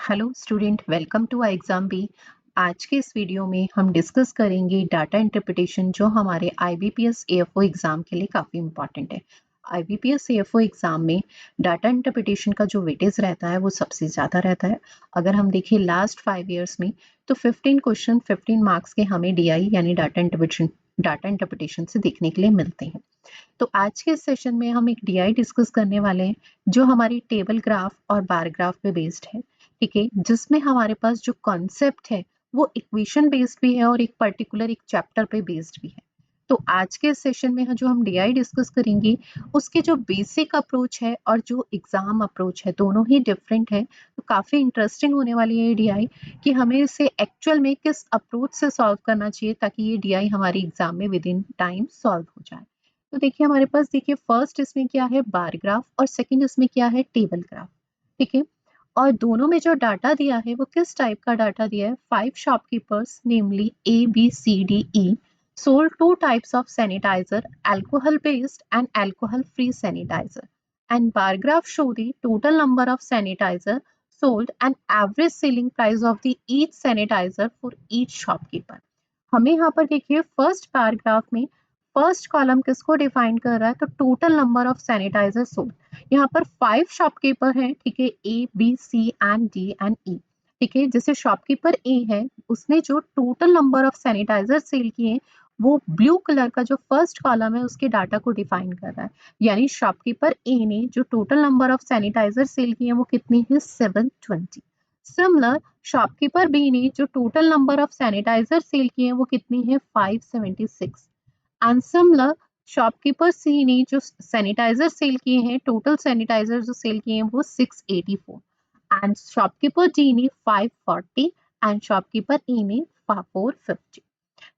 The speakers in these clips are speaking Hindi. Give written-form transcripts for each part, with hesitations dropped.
Hello student, welcome to exam B. आज के इस वीडियो में हम डिस्कस करेंगे डाटा इंटरप्रिटेशन, जो हमारे आईबीपीएस एएफओ एग्जाम के लिए काफ़ी इंपॉर्टेंट है। आईबीपीएस एएफओ एग्जाम में डाटा इंटरप्रिटेशन का जो वेटेज रहता है वो सबसे ज़्यादा रहता है। अगर हम देखें लास्ट 5 ईयर्स में तो 15 क्वेश्चन 15 मार्क्स के हमें डीआई यानी डाटा इंटरप्रिटेशन से देखने के लिए मिलते हैं। तो आज के सेशन में हम एक डीआई डिस्कस करने वाले हैं जो हमारी टेबल ग्राफ और बार ग्राफ पे बेस्ड है। ठीक है, जिसमें हमारे पास जो कॉन्सेप्ट है वो इक्वेशन बेस्ड भी है और एक पर्टिकुलर एक चैप्टर पे बेस्ड भी है। तो आज के सेशन में जो हम डीआई डिस्कस करेंगे उसके जो बेसिक अप्रोच है और जो एग्जाम अप्रोच है दोनों ही डिफरेंट है। तो काफ़ी इंटरेस्टिंग होने वाली है ये डीआई कि हमें इसे एक्चुअल में किस अप्रोच से सॉल्व करना चाहिए ताकि ये डीआई हमारी एग्जाम में विद इन टाइम सॉल्व हो जाए। तो देखिए हमारे पास देखिए फर्स्ट इसमें क्या है बार ग्राफ और सेकंड इसमें क्या है टेबल ग्राफ। ठीक है, और दोनों में जो डाटा दिया है वो किस टाइप का डाटा दिया है। 5 shopkeepers namely ABCDE sold 2 types of sanitizer, alcohol based and alcohol free sanitizer, and bar graph show the total number of sanitizer sold and average selling price of the each sanitizer for each shopkeeper। हमें यहाँ पर देखिए फर्स्ट पैराग्राफ में फर्स्ट कॉलम किसको डिफाइन कर रहा है, तो total number of sanitiser sold. यहाँ पर 5 शॉपकीपर हैं, ठीक है, A B C and D and E। ठीक है, जैसे शॉपकीपर ए है उसने जो total number of sanitiser sell किए हैं वो ब्लू कलर का जो फर्स्ट कॉलम है उसके डाटा को डिफाइन कर रहा है। यानी शॉपकीपर ए ने जो total number of sanitiser sell किए हैं वो कितनी है 720। सिमिलर शॉपकीपर बी ने जो total number of sanitiser sell किए हैं वो कितनी है 576। एंड सिमिलर शॉपकीपर सी ने जो सैनिटाइजर सेल किए हैं टोटल सैनिटाइजर जो सेल किए हैं वो 684। एंड शॉपकीपर डी ने 540 एंड शॉपकीपर ई ने 450।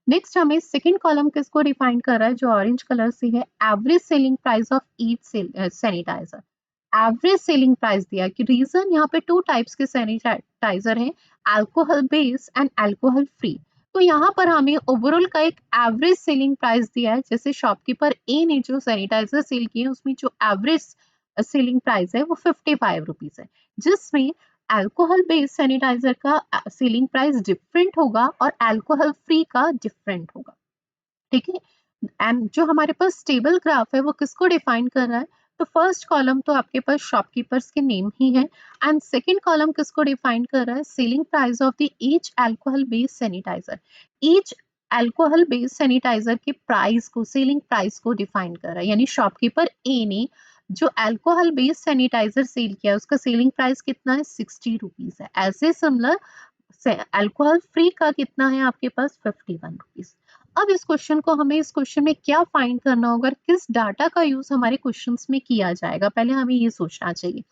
नेक्स्ट हमें सेकंड कॉलम किसको डिफाइन कर रहा है, जो ऑरेंज कलर से है average selling price of each sanitiser. Average selling price दिया कि रीजन यहाँ पे 2 टाइप्स के सैनिटाइजर हैं, alcohol base and alcohol free. तो यहाँ पर हमें ओवरऑल का एक एवरेज सेलिंग प्राइस दिया है। जैसे शॉपकीपर ए ने जो सैनिटाइजर सेल किए हैं उसमें जो एवरेज सेलिंग प्राइस है वो 55 रुपीज है, जिसमें अल्कोहल बेस्ड सैनिटाइजर का सेलिंग प्राइस डिफरेंट होगा और अल्कोहल फ्री का डिफरेंट होगा। ठीक है, एंड जो हमारे पास टेबल ग्राफ है वो किसको डिफाइन कर रहा है, तो फर्स्ट कॉलम तो आपके पास शॉपकीपर्स के नेम ही है एंड सेकंड कॉलम किसको डिफाइन कर रहा है, selling price of the each alcohol based sanitiser. Each alcohol based sanitiser के प्राइस को, सेलिंग प्राइस को डिफाइन कर रहा है। यानी शॉपकीपर ए ने जो अल्कोहल बेस्ड सैनिटाइजर सेल किया है उसका सेलिंग प्राइस कितना है 60 रुपीज है। ऐसे सिमिलर अल्कोहल फ्री का कितना है आपके पास 51 रुपीज। अब इस क्वेश्चन को हमें इस क्वेश्चन में क्या फाइंड करना होगा, किस डाटा का यूज हमारे क्वेश्चंस में किया जाएगा, पहले हमें ये सोचना चाहिए।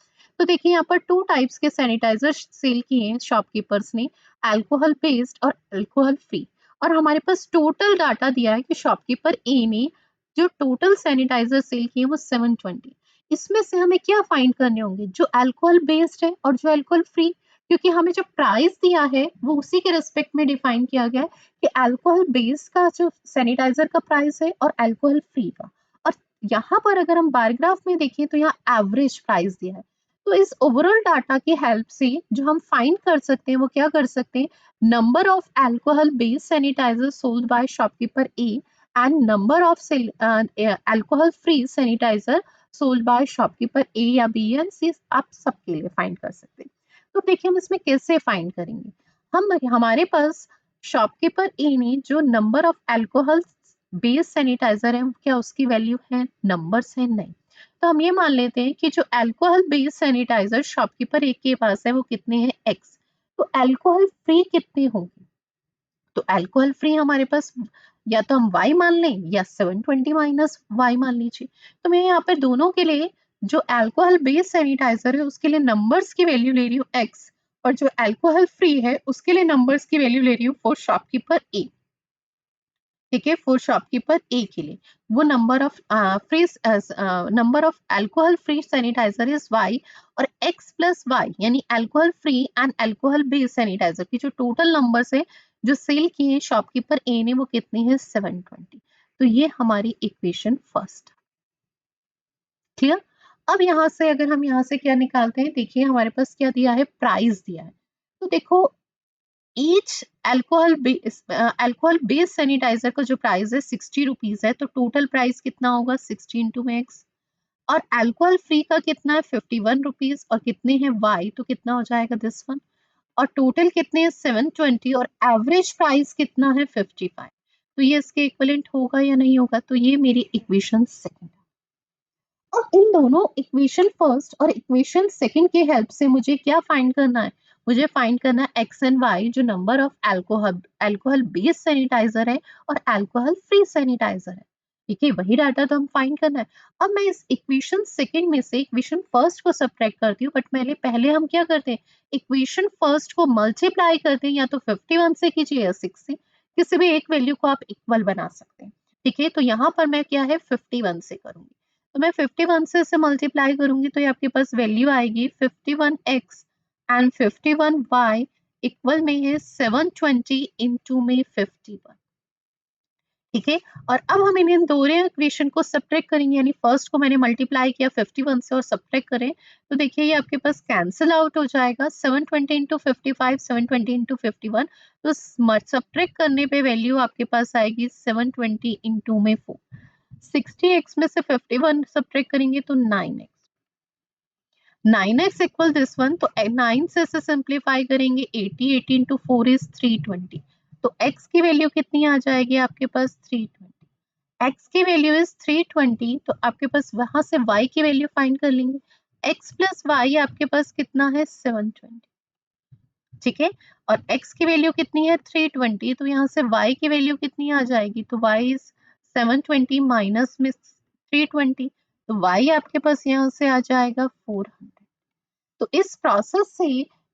तो देखिए यहाँ पर 2 टाइप्स के सैनिटाइजर सेल किए हैं शॉपकीपर्स ने, अल्कोहल बेस्ड और अल्कोहल फ्री। और हमारे पास टोटल डाटा दिया है कि शॉपकीपर ए ने जो टोटल सैनिटाइजर सेल किए वो 720। इसमें से हमें क्या फाइंड करने होंगे, जो अल्कोहल बेस्ड है और जो अल्कोहल फ्री। क्योंकि हमें जो प्राइस दिया है वो उसी के रेस्पेक्ट में डिफाइन किया गया है कि अल्कोहल बेस का जो सैनिटाइजर का प्राइस है और अल्कोहल फ्री का। और यहाँ पर अगर हम बार ग्राफ में देखें तो यहाँ एवरेज प्राइस दिया है। तो इस ओवरऑल डाटा की हेल्प से जो हम फाइंड कर सकते हैं वो क्या कर सकते हैं, number of alcohol based sanitiser sold by shopkeeper A and number of alcohol free sanitiser sold by shopkeeper A या बी एंड सी, आप सबके लिए फाइंड कर सकते हैं। तो देखिए हम इसमें कैसे फाइंड करेंगे, हमारे पास शॉपकीपर ए ने जो number of alcohol based sanitiser है क्या उसकी वैल्यू है, नंबर्स है नहीं। तो हम ये मान लेते हैं कि जो alcohol based sanitiser shopkeeper A के पास है वो कितने हैं एक्स। तो अल्कोहल फ्री कितने होंगे, तो अल्कोहल फ्री हमारे पास या तो हम y मान लें या 720 माइनस y मान लीजिए। तो मैं यहाँ पे दोनों के लिए जो अल्कोहल बेस्ड सैनिटाइजर है उसके लिए नंबर्स की वैल्यू ले रही हूँ x, और जो अल्कोहल फ्री है उसके लिए नंबर्स की वैल्यू ले रही हूँ फॉर शॉपकीपर ए। ठीक है, फॉर शॉपकीपर ए के लिए वो number of alcohol free sanitiser is y, और x प्लस y यानी alcohol free and alcohol based sanitiser की जो टोटल नंबर्स है जो सेल किए हैं शॉपकीपर ए ने वो कितनी है 720। तो ये हमारी इक्वेशन फर्स्ट। क्लियर। अब यहाँ से अगर हम यहाँ से क्या निकालते हैं, देखिए हमारे पास क्या दिया है, प्राइस दिया है। तो देखो ईच अल्कोहल बेस्ड सैनिटाइजर का जो प्राइस है 60 रुपीज है, तो टोटल प्राइस कितना होगा 60 इंटू में एक्स। और अल्कोहल फ्री का कितना है 51 रुपीज, और कितने हैं वाई, तो कितना हो जाएगा दिस वन। और टोटल कितने हैं 720, और एवरेज प्राइस कितना है 55। तो ये इसके इक्विवेलेंट होगा या नहीं होगा, तो ये मेरी इक्वेशन सेकंड। और इन दोनों इक्वेशन फर्स्ट और इक्वेशन सेकंड की हेल्प से मुझे क्या फाइंड करना है, मुझे फाइंड करना है एक्स एंड वाई, जो number of alcohol based sanitiser है और अल्कोहल फ्री सैनिटाइजर है। ठीक है, वही डाटा तो हम फाइंड करना है। अब मैं इस इक्वेशन सेकंड में से इक्वेशन फर्स्ट को सब्ट्रैक्ट करती हूँ, बट पहले हम क्या करते हैं, इक्वेशन फर्स्ट को मल्टीप्लाई करते हैं, या तो 51 से कीजिए या 6 से, किसी भी एक वैल्यू को आप इक्वल बना सकते हैं। ठीक है, तो यहाँ पर मैं क्या है 51 से करूंगी, तो मैं 51 से इसे मल्टीप्लाई करूंगी, तो ये आपके पास वैल्यू आएगी 51x एंड 51y इक्वल में है 720 इंटू में 51। ठीक है, और अब हम इन दोनों इक्वेशन को सब्ट्रैक्ट करेंगे, यानी फर्स्ट को मैंने मल्टीप्लाई किया 51 से और सब्ट्रैक्ट करें, तो देखिए ये आपके पास कैंसिल आउट हो जाएगा, 720 इंटू 55, 720 इंटू 51, तो सब्ट्रैक्ट करने पे वैल्यू आपके पास आएगी 720 इंटू में 4। 60x में से 51 सब्ट्रैक्ट करेंगे तो 9x, 9x equal this one, तो 9 से इसे सिंप्लीफाई करेंगे 80, 80 इंटू 4 इज 320, तो x की वैल्यू कितनी आ जाएगी आपके पास 320। x की वैल्यू इज 320, तो आपके पास वहां से y की वैल्यू फाइंड कर लेंगे, x प्लस y आपके पास कितना है 720। ठीक है, और x की वैल्यू कितनी है 320, तो यहाँ से y की वैल्यू कितनी आ जाएगी, तो y इज 720 माइनस में 320, तो y आपके पास यहाँ से आ जाएगा 400। तो इस प्रोसेस से,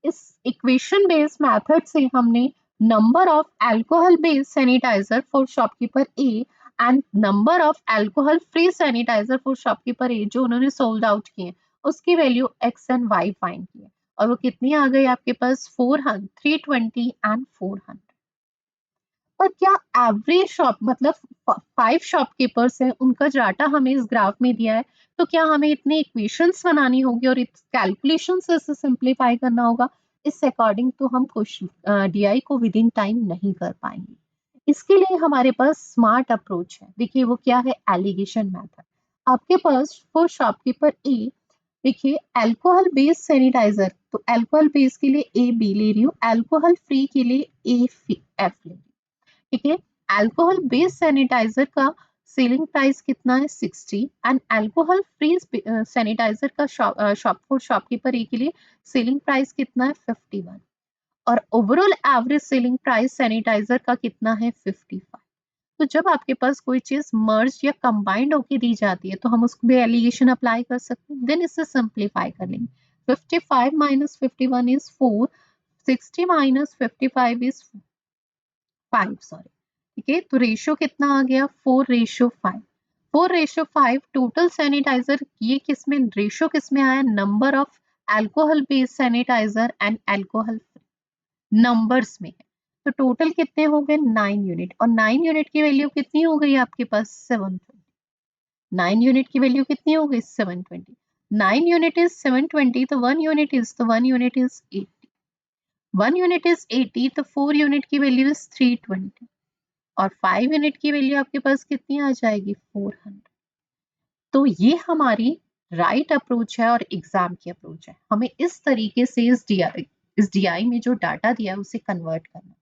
इस इक्वेशन बेस्ड मेथड से हमने number of alcohol based sanitizer for shopkeeper A and number of alcohol free sanitizer for shopkeeper A जो उन्होंने सोल्ड आउट किए, उसकी value X and Y find की है, और वो कितनी आ गई आपके पास 400, 320 एंड 400। पर क्या एवरेज शॉप मतलब 5 शॉपकीपर्स हैं, उनका डाटा हमें इस ग्राफ में दिया है, तो क्या हमें इतनी इक्वेशंस बनानी होगी और इस कैलकुलेशन से इसे सिंप्लीफाई करना होगा, इस अकॉर्डिंग तो हम कुछ डीआई को विद इन टाइम नहीं कर पाएंगे। इसके लिए हमारे पास स्मार्ट अप्रोच है, देखिए वो क्या है, एलिगेशन मेथड। आपके पास फॉर शॉपकीपर ए, देखिए अल्कोहल बेस्ड सैनिटाइजर, तो अल्कोहल बेस्ड के लिए ए बी ले रही हूँ, अल्कोहल फ्री के लिए ए एफ ले रही हूँ। ठीक है, अल्कोहल बेस्ड सैनिटाइजर का सेलिंग प्राइस कितना है 60, एंड अल्कोहल फ्री सैनिटाइजर का शॉपकीपर ए के लिए सेलिंग प्राइस कितना है 51, और overall average selling price sanitiser का कितना है 55। तो जब आपके पास कोई चीज मर्ज या कंबाइंड होके दी जाती है, तो हम उसको भी एलिगेशन अप्लाई कर सकते हैं, देन इसे सिंप्लीफाई कर लेंगे, 55 minus 51 is 4, 60 minus 55 is 5, sorry. ठीक है, तो रेशियो कितना आ गया 4:5, 4:5 टोटल सैनिटाइजर, ये किस में रेशियो किस में आया, number of alcohol based sanitiser and alcohol numbers में है। तो टोटल कितने हो गए 9 यूनिट, और 9 यूनिट की वैल्यू कितनी हो गई आपके पास 720, 9 यूनिट की वैल्यू कितनी हो गई 720, 9 यूनिट इज 720, तो 1 यूनिट इज 80, 1 यूनिट इज 80, तो 4 यूनिट की वैल्यू इज 320, और 5 यूनिट की वैल्यू आपके पास कितनी आ जाएगी 400। तो ये हमारी राइट अप्रोच है और एग्जाम की अप्रोच है, हमें इस तरीके से इस डीआई में जो डाटा दिया है उसे कन्वर्ट करना।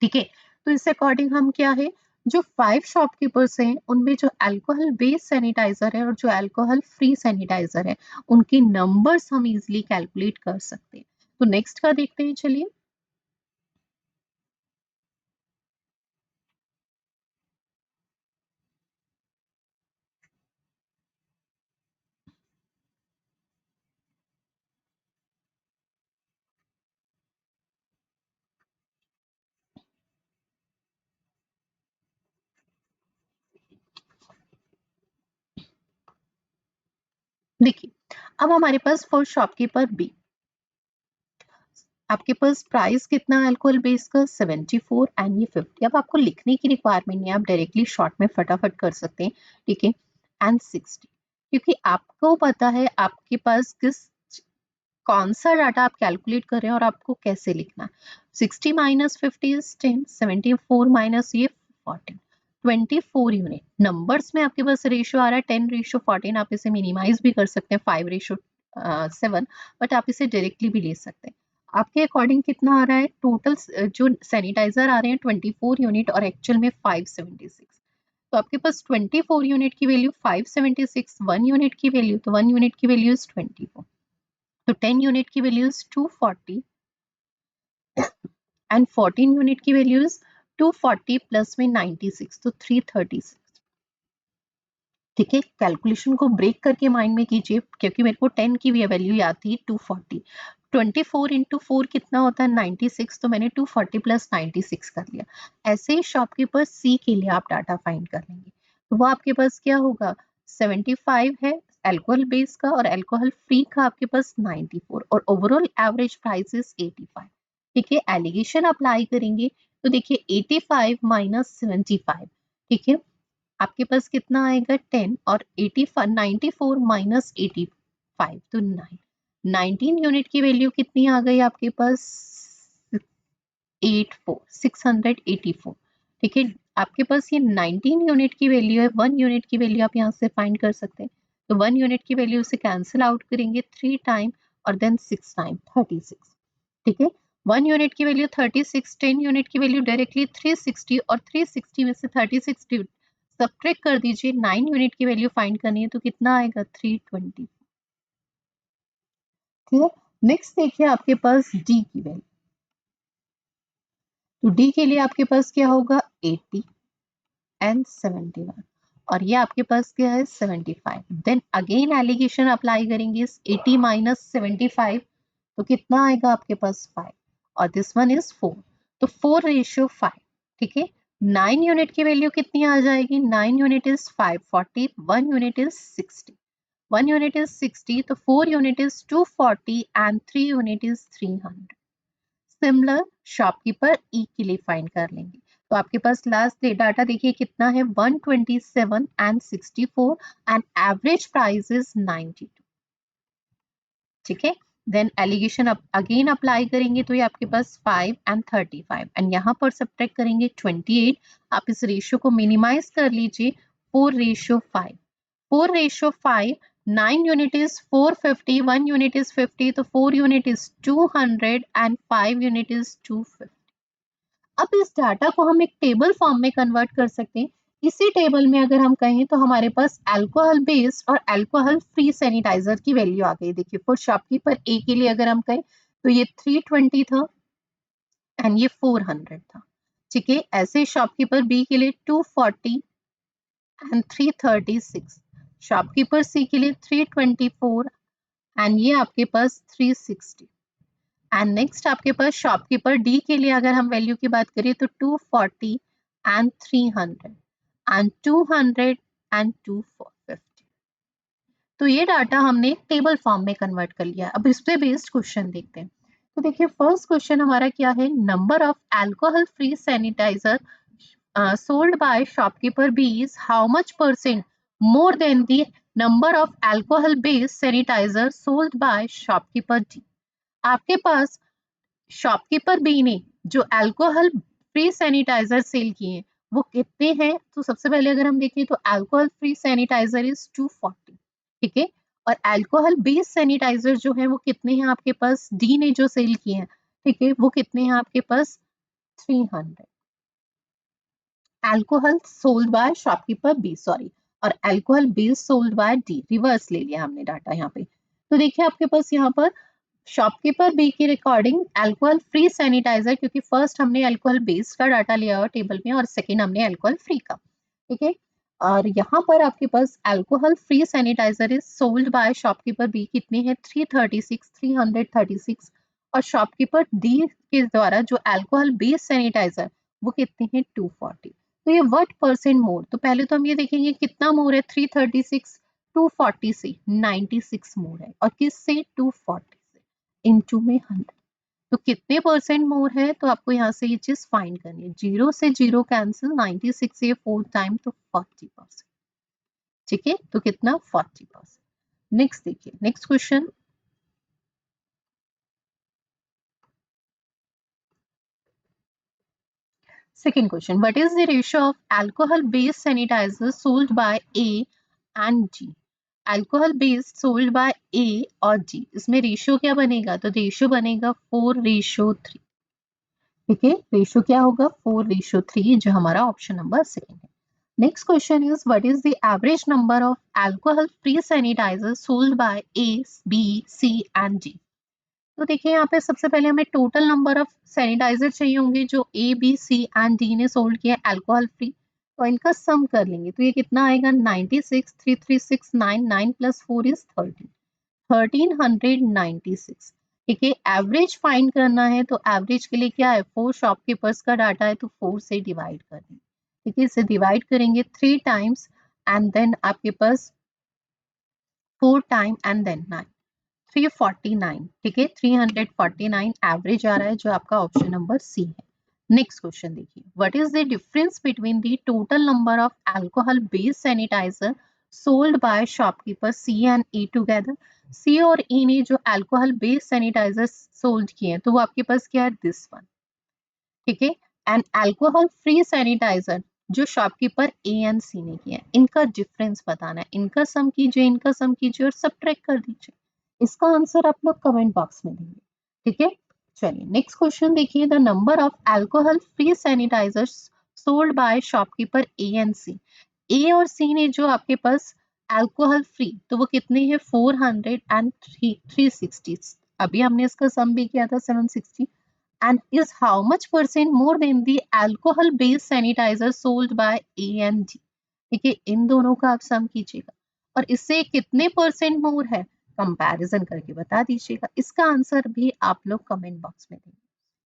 ठीक है, तो इस अकॉर्डिंग हम क्या है, जो 5 शॉपकीपर्स हैं उनमें जो अल्कोहल बेस्ड सैनिटाइजर है और जो अल्कोहल फ्री सैनिटाइजर है, उनके नंबर्स हम इजिली कैलकुलेट कर सकते हैं। तो नेक्स्ट का देखते हैं, चलिए। देखिए, अब हमारे पास फॉर शॉपकीपर बी, आपके पास प्राइस कितना है अल्कोहल बेस का 74 एंड ये 50। अब आपको लिखने की रिक्वायरमेंट नहीं है, आप डायरेक्टली शॉर्ट में फटाफट कर सकते हैं। ठीक है, एंड 60, क्योंकि आपको पता है आपके पास किस कौन सा डाटा आप कैलकुलेट कर रहे हैं और आपको कैसे लिखना है। 60 माइनस 50 इज 10, 74 माइनस ये 14, 24 यूनिट। नंबर्स में आपके पास रेशियो आ रहा है 10:14, आप इसे मिनिमाइज भी कर सकते हैं 5:7, बट आप इसे डायरेक्टली भी ले सकते हैं। आपके अकॉर्डिंग कितना आ रहा है टोटल? जो सैनिटाइजर आ रहे हैं 24 यूनिट और एक्चुअल में 576। तो आपके पास 24 यूनिट की वैल्यू 576, 1 यूनिट की वैल्यू, तो 1 यूनिट की वैल्यू इज 24, तो 10 यूनिट की वैल्यू इज 240 एंड 14 यूनिट की वैल्यू इज 240 प्लस में 96, तो 336। ठीक है, कैलकुलेशन को ब्रेक करके माइंड में कीजिए, क्योंकि मेरे को 10 की वैल्यू याद थी 240। 24 इंटू 4 कितना होता है 96, तो मैंने 240 प्लस 96 कर लिया। ऐसे ही शॉपकीपर सी के लिए आप डाटा फाइंड कर लेंगे, तो वो आपके पास क्या होगा 75 है अल्कोहल बेस का, और अल्कोहल फ्री का आपके पास 94, और ओवरऑल एवरेज प्राइस इज 85। ठीक है, एलिगेशन अप्लाई करेंगे तो देखिए 85 माइनस 75, ठीक है, आपके पास कितना आएगा 10, और 85 94 माइनस 85 तो 9, 19 यूनिट की वैल्यू कितनी आ गई आपके पास 684। ठीक है, आपके पास ये 19 यूनिट की वैल्यू है, 1 यूनिट की वैल्यू आप यहाँ से फाइंड कर सकते हैं। तो 1 यूनिट की वैल्यू से कैंसिल आउट करेंगे 3 टाइम और देन 6 टाइम 36। ठीक है, 1 यूनिट की वैल्यू 36, 10 यूनिट की वैल्यू डायरेक्टली 360, और 360 में से 36 सब्ट्रैक्ट कर दीजिए, 9 यूनिट की वैल्यू फाइंड करनी है, तो कितना आएगा 320। ठीक है, नेक्स्ट देखिए आपके पास डी की वैल्यू, तो डी के लिए आपके पास क्या होगा 80 एंड 71, और ये आपके पास क्या है 75। देन अगेन एलिगेशन अप्लाई करेंगे 80 माइनस 75, तो कितना आएगा आपके पास 5, और दिस वन इज 4, तो 4:5। ठीक है, 9 यूनिट की वैल्यू कितनी आ जाएगी 9 unit is 540, 1 unit is 60, 1 unit is 60, तो 4 unit is 240 and 3 unit is 300। Similar shopkeeper ई के लिए फाइंड कर लेंगे, तो आपके पास लास्ट डाटा देखिए कितना है 127 and 64 and average price is 92। ठीक है, देन एलिगेशन अगेन अप्लाई करेंगे, तो ये आपके पास 5 and 35, एंड यहाँ पर सब्ट्रैक्ट करेंगे 28। आप इस रेशियो को मिनिमाइज कर लीजिए 4:5, 4:5, 9 unit is 450, 1 unit is 50, तो 4 unit is 200 and 5 unit is 250। अब इस डाटा को हम एक टेबल फॉर्म में कन्वर्ट कर सकते हैं। इसी टेबल में अगर हम कहें तो हमारे पास अल्कोहल बेस्ड और अल्कोहल फ्री सैनिटाइजर की वैल्यू आ गई। देखिए फॉर शॉपकीपर ए के लिए अगर हम कहें तो ये 320 था एंड ये 400 था। ठीक है, ऐसे शॉपकीपर बी के लिए 240 एंड 336, शॉपकीपर सी के लिए 324 एंड ये आपके पास 360, एंड नेक्स्ट आपके पास शॉपकीपर डी के लिए अगर हम वैल्यू की बात करें तो 240 एंड 300 एंड 200 एंड 250। तो ये डाटा हमने टेबल फॉर्म में कन्वर्ट कर लिया। अब इस पे बेस्ड क्वेश्चन देखते हैं। तो देखिए फर्स्ट क्वेश्चन हमारा क्या है, number of alcohol free sanitiser sold by shopkeeper B is how much percent more than the number of alcohol based sanitizer sold by shopkeeper D। आपके पास शॉपकीपर बी ने जो अल्कोहल फ्री सैनिटाइजर सेल किए हैं वो कितने हैं, तो सबसे पहले अगर हम देखें तो अल्कोहल फ्री सैनिटाइजर इज 240। ठीक है, और अल्कोहल बेस्ड सैनिटाइजर जो है वो कितने हैं आपके पास, डी ने जो सेल किए हैं, ठीक है, वो कितने हैं आपके पास 300। Alcohol sold by shopkeeper B, sorry, और alcohol based sold by D, reverse ले लिया हमने डाटा यहाँ पे। तो देखिए आपके पास यहाँ पर शॉपकीपर बी की रिकॉर्डिंग अल्कोहल फ्री सैनिटाइजर, क्योंकि फर्स्ट हमने अल्कोहल बेस्ड का डाटा लिया हुआ टेबल में और सेकेंड हमने अल्कोहल फ्री का। ठीक है, और यहाँ पर आपके पास alcohol free sanitiser is sold by shopkeeper B कितने हैं 336, 336, और शॉपकीपर डी के द्वारा जो अल्कोहल बेस्ड सैनिटाइजर वो कितने हैं 240। तो ये व्हाट परसेंट मोर, तो पहले तो हम ये देखेंगे कितना मोर है 336 240 से 96 मोर है, और किस से 240 से इनटू में 100, तो कितने परसेंट मोर है, तो आपको यहाँ से ये चीज फाइंड करनी है। 0 से 0 कैंसिल, 96 से 4 टाइम तो 40%। ठीक है, तो कितना 40%। नेक्स्ट देखिए next question, Second question, what is the ratio of alcohol based sanitizer sold by A and G? Alcohol based sold by A और जी, इसमें रेशियो क्या बनेगा? तो रेशियो बनेगा 4:3। ठीक है, रेशियो क्या होगा? 4:3, जो हमारा ऑप्शन नंबर सेकंड है। Next question is what is the average number of alcohol free sanitiser sold by A, B, C and D? तो देखिए यहाँ पे सबसे पहले हमें टोटल नंबर ऑफ सैनिटाइजर चाहिए होंगे जो ए, बी, सी एंड डी ने सोल्ड किया अल्कोहल फ्री। तो इनका सम कर लेंगे तो ये कितना आएगा? 96, 33699 प्लस 4 इज 30, 1396। ठीक है, एवरेज फाइंड करना है तो एवरेज के लिए क्या है? 4 शॉपकीपर्स का डाटा है तो 4 से डिवाइड कर देंगे। ठीक है, इसे डिवाइड करेंगे 3 टाइम्स एंड देन आपके पास 4 टाइम एंड देन 9, 349। ठीक है, 349 एवरेज आ रहा है, जो आपका ऑप्शन नंबर सी है। नेक्स्ट क्वेश्चन देखिए, what is the difference between the total number of alcohol based sanitiser sold by shopkeeper C and E together? C और ई ने जो अल्कोहल बेस्ड सैनिटाइजर सोल्ड किए हैं तो वो आपके पास क्या है? This one. ठीक है, एंड अल्कोहल फ्री सैनिटाइजर जो शॉपकीपर ए एंड सी ने किया है, इनका डिफरेंस बताना है। इनका सम कीजिए, इनका सम कीजिए और सब्ट्रैक्ट कर दीजिए। इसका आंसर आप लोग कमेंट बॉक्स में देंगे। ठीक है, चलिए नेक्स्ट क्वेश्चन देखिए, the number of alcohol free sanitisers sold by shopkeeper A and C. A और सी ने जो आपके पास अल्कोहल फ्री, तो वो कितने हैं? 400 एंड 360। अभी हमने इसका सम भी किया था 760, and is how much percent more than the alcohol based sanitizer sold by A and D? ठीक है, इन दोनों का आप सम कीजिएगा और इससे कितने परसेंट मोर है कंपैरिजन करके बता दीजिएगा। इसका आंसर भी आप लोग कमेंट बॉक्स में देंगे।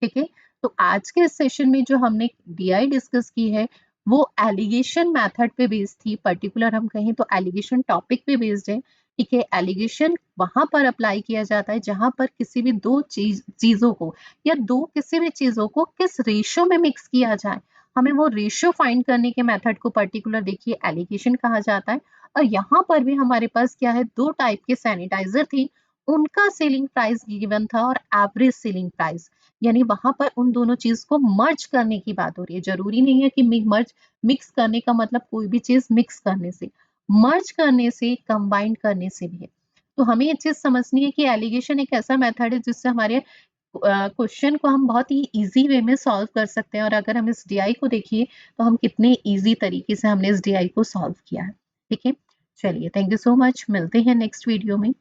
ठीक है, तो आज के सेशन में जो हमने डीआई डिस्कस की है वो एलिगेशन मेथड पे बेस्ड थी। पर्टिकुलर हम कहें तो एलिगेशन टॉपिक पे बेस्ड है। ठीक है, एलिगेशन वहां पर अप्लाई किया जाता है जहां पर किसी भी दो चीजों को या दो किसी भी चीजों को किस रेशियो में मिक्स किया जाए, हमें वो रेशियो फाइंड करने के मेथड को पर्टिकुलर देखिए एलिगेशन कहा जाता है। और यहाँ पर भी हमारे पास क्या है? दो टाइप के सैनिटाइजर थी, उनका सेलिंग प्राइस गिवन था और एवरेज सेलिंग प्राइस, यानी वहां पर उन दोनों चीज को मर्ज करने की बात हो रही है। जरूरी नहीं है कि मिक्स करने का मतलब कोई भी चीज मिक्स करने से, मर्ज करने से, कंबाइन करने से भी है। तो हमें ये चीज समझनी है कि एलिगेशन एक ऐसा मेथड है जिससे हमारे क्वेश्चन को हम बहुत ही इजी वे में सॉल्व कर सकते हैं। और अगर हम इस डीआई को देखिए तो हम कितने इजी तरीके से हमने इस डीआई को सॉल्व किया है। ठीक है, चलिए थैंक यू सो मच, मिलते हैं नेक्स्ट वीडियो में।